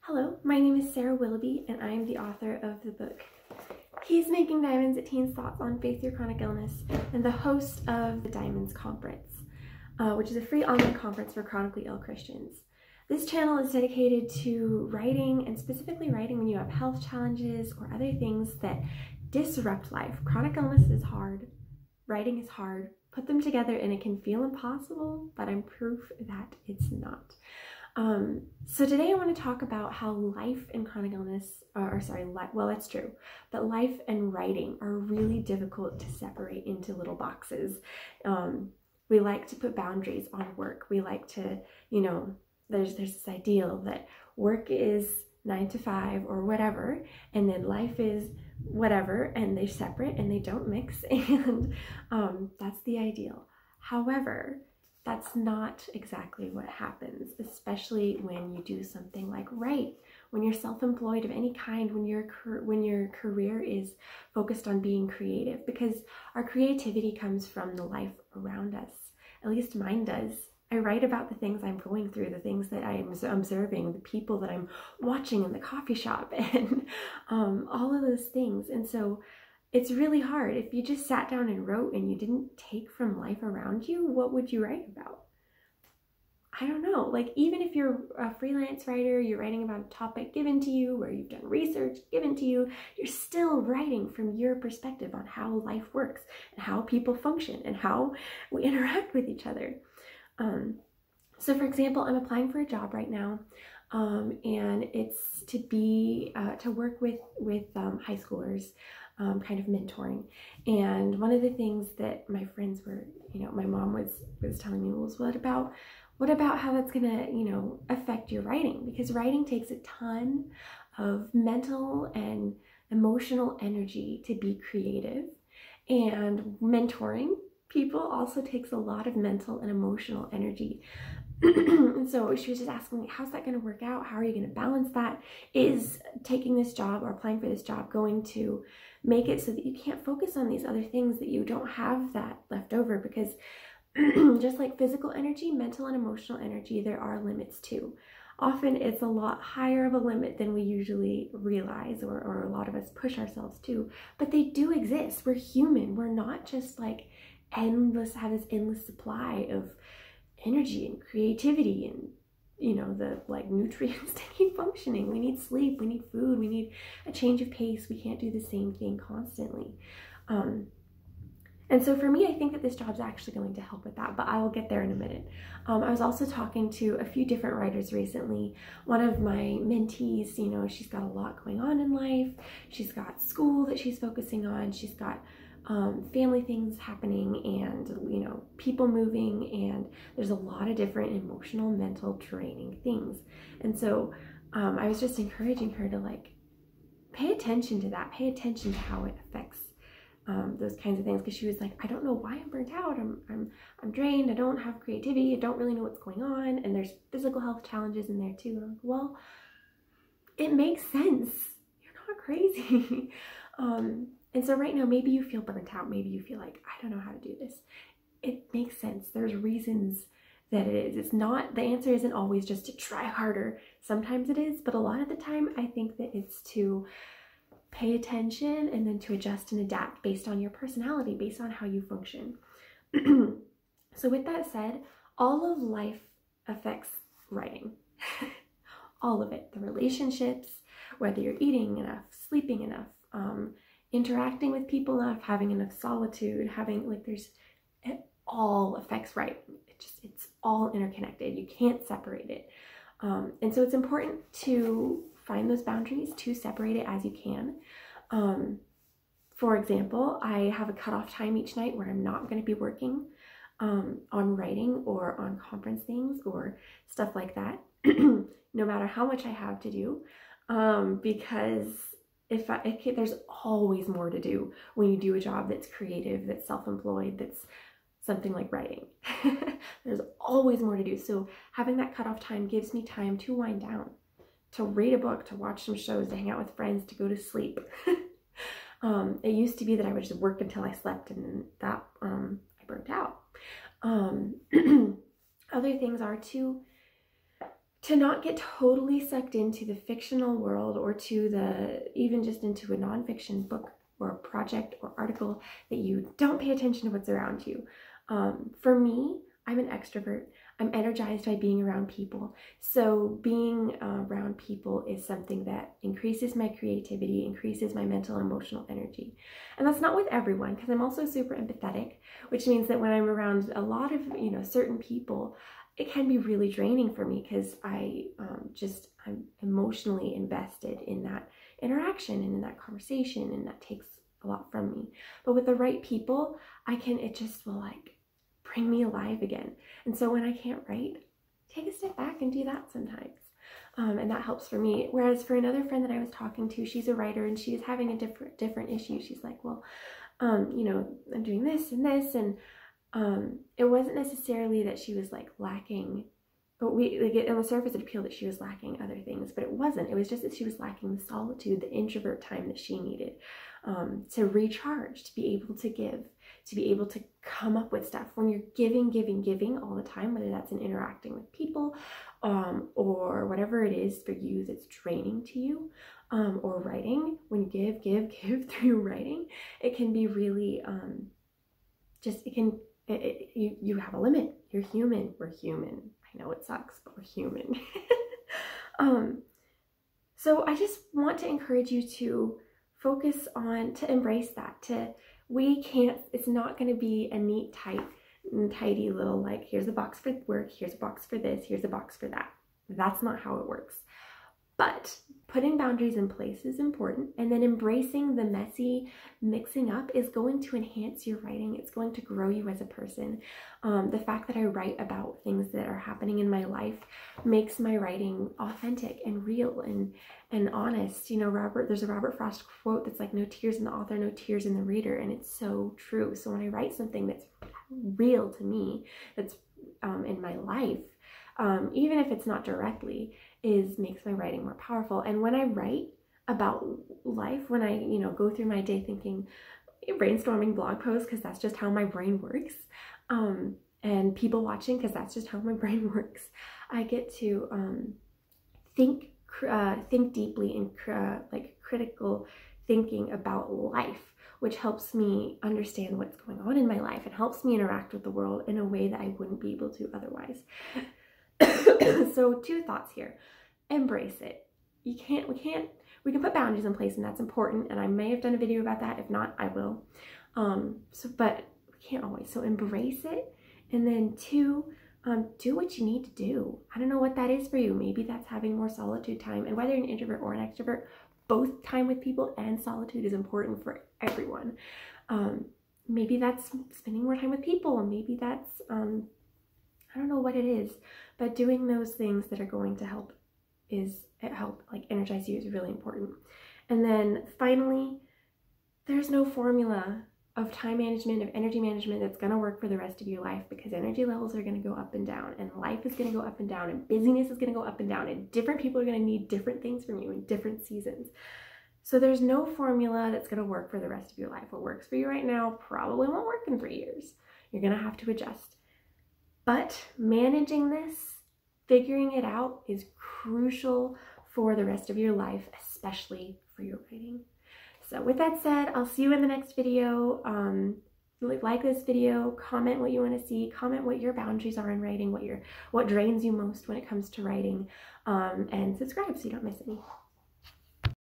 Hello, my name is Sarah Willoughby, and I am the author of the book Keys Making Diamonds, A Teen's Thoughts on Faith Through Chronic Illness, and the host of the Diamonds Conference, which is a free online conference for chronically ill Christians. This channel is dedicated to writing, and specifically writing when you have health challenges or other things that disrupt life. Chronic illness is hard, writing is hard. Put them together and it can feel impossible, but I'm proof that it's not. So today I want to talk about how life and chronic illness, well, that's true, but life and writing are really difficult to separate into little boxes. We like to put boundaries on work. We like to, there's this ideal that work is 9 to 5 or whatever, and then life is whatever, and they're separate and they don't mix, and that's the ideal. However, that's not exactly what happens, especially when you do something like write, when you're self-employed of any kind, when your career is focused on being creative, because our creativity comes from the life around us. At least mine does. I write about the things I'm going through, the things that I am observing, the people that I'm watching in the coffee shop, and all of those things. And so it's really hard. If you just sat down and wrote and you didn't take from life around you, what would you write about? I don't know. Like, even if you're a freelance writer, you're writing about a topic given to you, or you've done research given to you, you're still writing from your perspective on how life works and how people function and how we interact with each other. So for example, I'm applying for a job right now, and it's to work with high schoolers, kind of mentoring. And one of the things that my friends were, my mom was telling me was, what about how that's gonna, affect your writing? Because writing takes a ton of mental and emotional energy to be creative, and mentoring people also takes a lot of mental and emotional energy. And so she was just asking me, how's that going to work out? How are you going to balance that? Is taking this job or applying for this job going to make it so that you can't focus on these other things, that you don't have that left over? Because just like physical energy, mental and emotional energy, there are limits too. Often it's a lot higher of a limit than we usually realize, or a lot of us push ourselves to, but they do exist. We're human. We're not just like have this endless supply of energy and creativity and the like nutrients to keep functioning. We need sleep, we need food, we need a change of pace. We can't do the same thing constantly. And so for me, I think that this job's actually going to help with that, but I will get there in a minute. I was also talking to a few different writers recently. One of my mentees, she's got a lot going on in life. She's got school that she's focusing on. She's got family things happening, and people moving, and there's a lot of different emotional, mental, draining things. And so I was just encouraging her to like pay attention to that, pay attention to how it affects those kinds of things, because she was like, I don't know why I'm burnt out. I'm drained. I don't have creativity. I don't really know what's going on, and there's physical health challenges in there too. And I'm like, well, it makes sense. You're not crazy. And so right now, maybe you feel burnt out. Maybe you feel like, I don't know how to do this. It makes sense. There's reasons that it is. It's not, the answer isn't always just to try harder. Sometimes it is, but a lot of the time, I think that it's to pay attention and then to adjust and adapt based on your personality, based on how you function. So with that said, all of life affects writing. All of it. The relationships, whether you're eating enough, sleeping enough, interacting with people enough, having enough solitude, it all affects writing. It's all interconnected. You can't separate it. And so it's important to find those boundaries, to separate it as you can. For example, I have a cutoff time each night where I'm not going to be working on writing or on conference things or stuff like that, no matter how much I have to do, because there's always more to do when you do a job that's creative, that's self-employed, that's something like writing. There's always more to do. So having that cutoff time gives me time to wind down, to read a book, to watch some shows, to hang out with friends, to go to sleep. It used to be that I would just work until I slept, and then that I burnt out. Other things are to to not get totally sucked into the fictional world or to even just into a nonfiction book or a project or article that you don't pay attention to what's around you. For me, I'm an extrovert. I'm energized by being around people. So being around people is something that increases my creativity, increases my mental and emotional energy. And that's not with everyone, because I'm also super empathetic, which means that when I'm around a lot of, certain people, it can be really draining for me because I'm emotionally invested in that interaction and in that conversation, and that takes a lot from me. But with the right people, it just will bring me alive again. And so when I can't write, take a step back and do that sometimes. And that helps for me. Whereas for another friend that I was talking to, she's a writer and she's having a different issue. She's like, well, I'm doing this and this, and it wasn't necessarily that she was lacking, but on the surface it appealed that she was lacking other things, but it wasn't. It was just that she was lacking the solitude, the introvert time that she needed to recharge, to be able to give, to be able to come up with stuff. When you're giving all the time, whether that's in interacting with people or whatever it is for you that's draining to you, or writing, when you give through writing, it can be really you have a limit. You're human. We're human. I know it sucks, but we're human. So I just want to encourage you to focus on, to embrace that. It's not going to be a neat, tidy little, here's a box for work, here's a box for this, here's a box for that. That's not how it works. But putting boundaries in place is important, and then embracing the messy mixing up is going to enhance your writing. It's going to grow you as a person. The fact that I write about things that are happening in my life makes my writing authentic and real and honest. There's a Robert Frost quote that's no tears in the author, no tears in the reader, and it's so true. So when I write something that's real to me, that's in my life, even if it's not directly, makes my writing more powerful. And when I write about life, when I go through my day thinking, brainstorming blog posts, because that's just how my brain works, and people watching, because that's just how my brain works, I get to think deeply and critical thinking about life, which helps me understand what's going on in my life. It helps me interact with the world in a way that I wouldn't be able to otherwise. So 2 thoughts here. Embrace it. We can put boundaries in place, and that's important, and I may have done a video about that. If not, I will. But we can't always. So embrace it. And then 2, do what you need to do. I don't know what that is for you. Maybe that's having more solitude time, and whether you're an introvert or an extrovert, both time with people and solitude is important for everyone. Maybe that's spending more time with people, and maybe that's I don't know what it is, but doing those things that are going to help energize you is really important. And then finally, there's no formula of time management, of energy management that's going to work for the rest of your life, because energy levels are going to go up and down, and life is going to go up and down, and busyness is going to go up and down, and different people are going to need different things from you in different seasons. So there's no formula that's going to work for the rest of your life. What works for you right now probably won't work in 3 years. You're going to have to adjust. But managing this, figuring it out, is crucial for the rest of your life, especially for your writing. So with that said, I'll see you in the next video. Like this video, comment what you want to see, comment what your boundaries are in writing, what drains you most when it comes to writing, and subscribe so you don't miss any.